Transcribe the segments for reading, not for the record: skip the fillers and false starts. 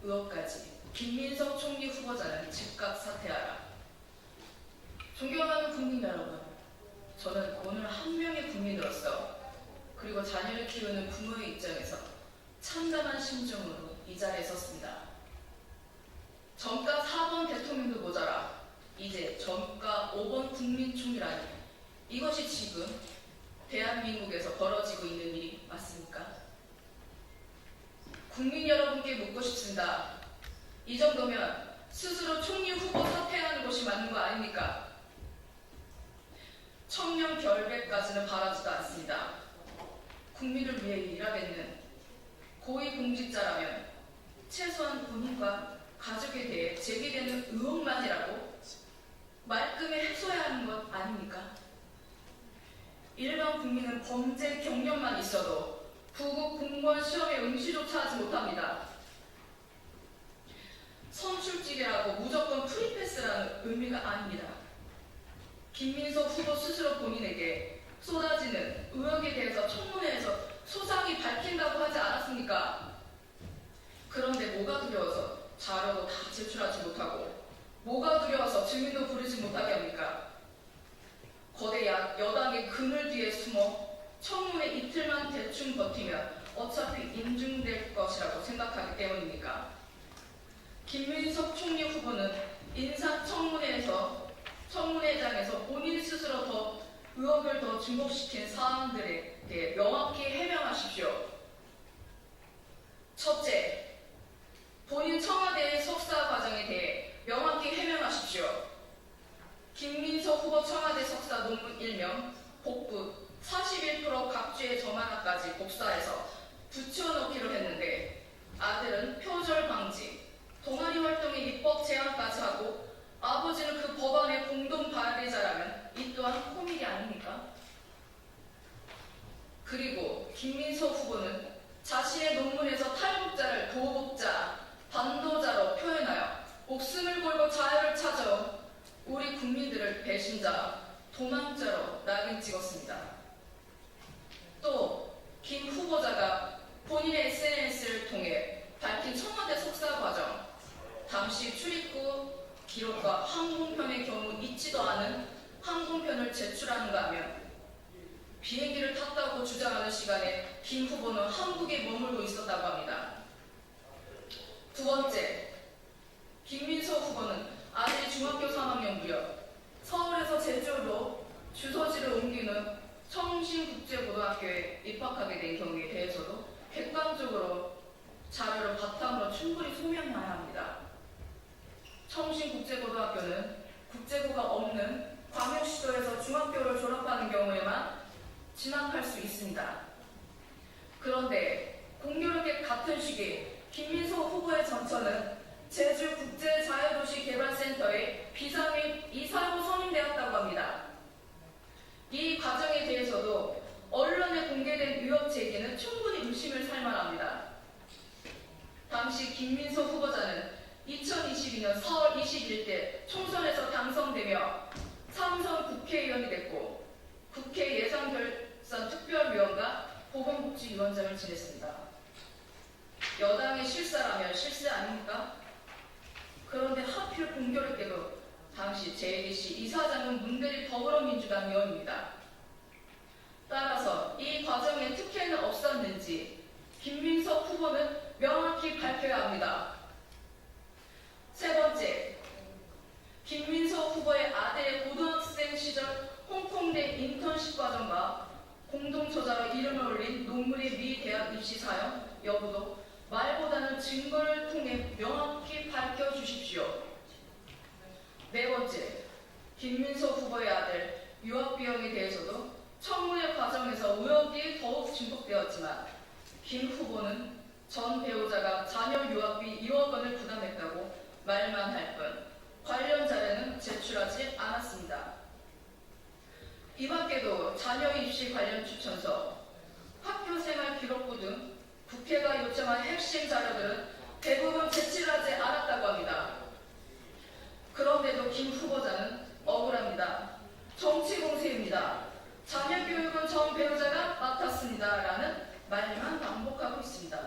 의혹까지 김민석 총리 후보자는 즉각 사퇴하라. 존경하는 국민 여러분, 저는 오늘 한 명의 국민으로서 그리고 자녀를 키우는 부모의 입장에서 참담한 심정으로 이 자리에 섰습니다. 정가 4번 대통령도 모자라 이제 정가 5번 국민총리라니, 이것이 지금 대한민국에서 벌어지고 있는 일이 맞습니까? 국민 여러분께 묻고 싶습니다. 이 정도면 스스로 총리 후보 사퇴하는 것이 맞는 거 아닙니까? 청년 결백까지는 바라지도 않습니다. 국민을 위해 일하겠는 고위공직자라면 최소한 본인과 가족에 대해 제기되는 의혹만이라도 말끔히 해소해야 하는 것 아닙니까? 일반 국민은 범죄 경력만 있어도 부국 공무원 시험에 응시조차 하지 못합니다. 선출직이라고 무조건 프리패스라는 의미가 아닙니다. 김민석 후보 스스로 본인에게 쏟아지는 의혹에 대해서 청문회에서 소상히 밝힌다고 하지 않았습니까? 그런데 뭐가 두려워서 자료도 다 제출하지 못하고, 뭐가 두려워서 증인도 부르지 못하게 합니까? 거대 여당의 그늘 뒤에 숨어 청문회 이틀만 대충 버티면 어차피 인중될 것이라고 생각하기 때문입니까? 김민석 총리 후보는 청문회장에서 본인 스스로 더 의혹을 더 증폭시킨 사안들에 대해 명확히 해명하십시오. 첫째, 본인 청와대의 석사 과정에 대해 명확히 해명하십시오. 김민석 후보 청와대 석사 논문 일명 복부 41% 각주의 점 하나까지 복사해서 붙여넣기로 했는데, 아들은 표절 방지, 동아리 활동의 입법 제한까지 하고 아버지는 그 법안의 공동 발의자라면 이 또한 코미디 아닙니까? 그리고 김민석 후보는 자신의 논문에서 탈북자를 도북자, 반도자로 표현하여 목숨을 걸고 자유를 찾아 우리 국민들을 배신자, 도망자로 낙인 찍었습니다. 또 김 후보자가 본인의 SNS를 통해 밝힌 청와대 석사 과정, 당시 출입구 기록과 항공편의 경우 있지도 않은 항공편을 제출하는가 하면, 비행기를 탔다고 주장하는 시간에 김 후보는 한국에 머물고 있었다고 합니다. 두 번째, 김민석 후보는 아들이 중학교 3학년 무렵 서울에서 제주로 주소지를 옮기는 청신국제고등학교에 입학하게 된 경우에 대해서도 객관적으로 자료를 바탕으로 충분히 소명해야 합니다. 청신국제고등학교는 국제고가 없는 광역시도에서 중학교를 졸업하는 경우에만 진학할 수 있습니다. 그런데 공교롭게 같은 시기 김민석 후보의 전처는 제주국제자유도시개발센터의 비상임 이사로 선임되었다고 합니다. 이 과정에 대해서도 언론에 공개된 의혹 제기는 충분히 의심을 살 만합니다. 당시 김민석 후보자는 2022년 4월 21일 때 총선에서 당선되며 3선 국회의원이 됐고, 국회 예산결산특별위원과 보건복지위원장을 지냈습니다. 여당의 실사라면 실세 아닙니까? 그런데 하필 공교롭게도 당시 JTBC 이사장은 문대리 더불어민주당 의원입니다. 따라서 이 과정에 특혜는 없었는지 김민석 후보는 명확히 밝혀야 합니다. 세 번째, 김민석 후보의 아들의 고등학생 시절 홍콩대 인턴십 과정과 공동저자로 이름을 올린 논문의 미 대학 입시 사연 여부도 말보다는 증거를 통해 명확히 밝혀주십시오. 네 번째, 김민석 후보의 아들 유학 비용에 대해서도 청문회 과정에서 의혹이 더욱 증폭되었지만, 김 후보는 전 배우자가 자녀 유학비 2억 원을 부담했다고 말만 할 뿐 관련 자료는 제출하지 않았습니다. 이 밖에도 자녀 입시 관련 추천서, 학교생활 기록부 등 국회가 요청한 핵심 자료들은 대부분 제출하지 않았다고 합니다. 그런데도 김 후보자는 억울합니다. 정치 공세입니다. 자녀 교육은 전 배우자가 맡았습니다 라는 말만 반복하고 있습니다.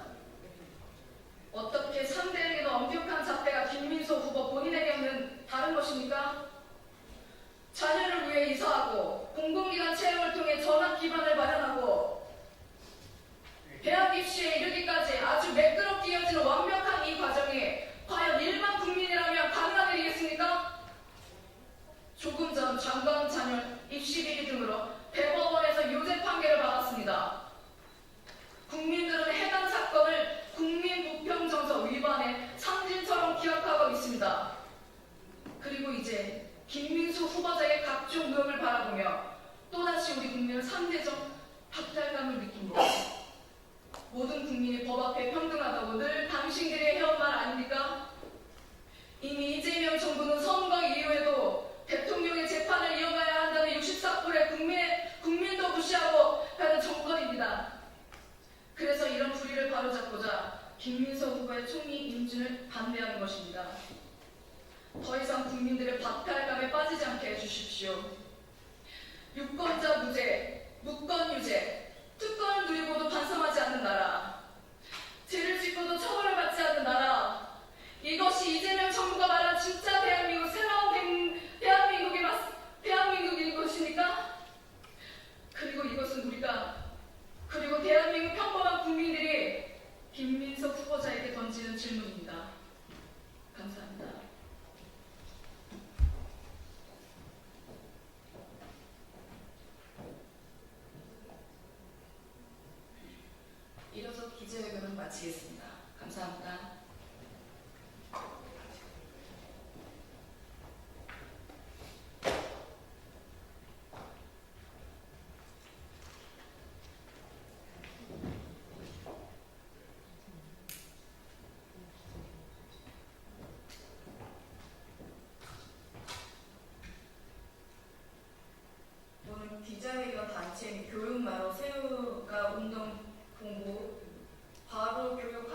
어떻게 상대에게도 조금 전 장관 자녀 입시 비리 등으로 대법원에서 유죄 판결을 받았습니다. 국민들은 해당 사건을 국민보편정서 위반의 상징처럼 기억하고 있습니다. 그리고 이제 김민수 후보자의 각종 의혹을 바라보며 또다시 우리 국민은 상대적 박탈감을 느낍니다. 모든 국민이 법 앞에 평등하다고 늘 당신들이 해온 말 아닙니까? 이미 이재명 정부는 선거 이후에도 대통령의 재판을 이어가야 한다는 64%의 국민도 무시하고 가는 정권입니다. 그래서 이런 불의를 바로잡고자 김민석 후보의 총리 임준을 반대하는 것입니다. 더 이상 국민들의 박탈감에 빠지지 않게 해주십시오. 유권자 무죄, 무권 유죄, 특권을 누리고도 반성하지 않는 나라, 죄를 짓고도 처벌을 받지 않는 나라, 이것이 이재명 정부가 말한 진짜 대한민국, 새로운 대한민국인 것입니까? 그리고 이것은 그리고 대한민국 평범한 국민들이 김민석 후보자에게 던지는 질문입니다. 감사합니다. 이로써 기자회견을 마치겠습니다. 감사합니다. 또는 기자회견 단체 교육마로 세우가 운동 공고 바로 교육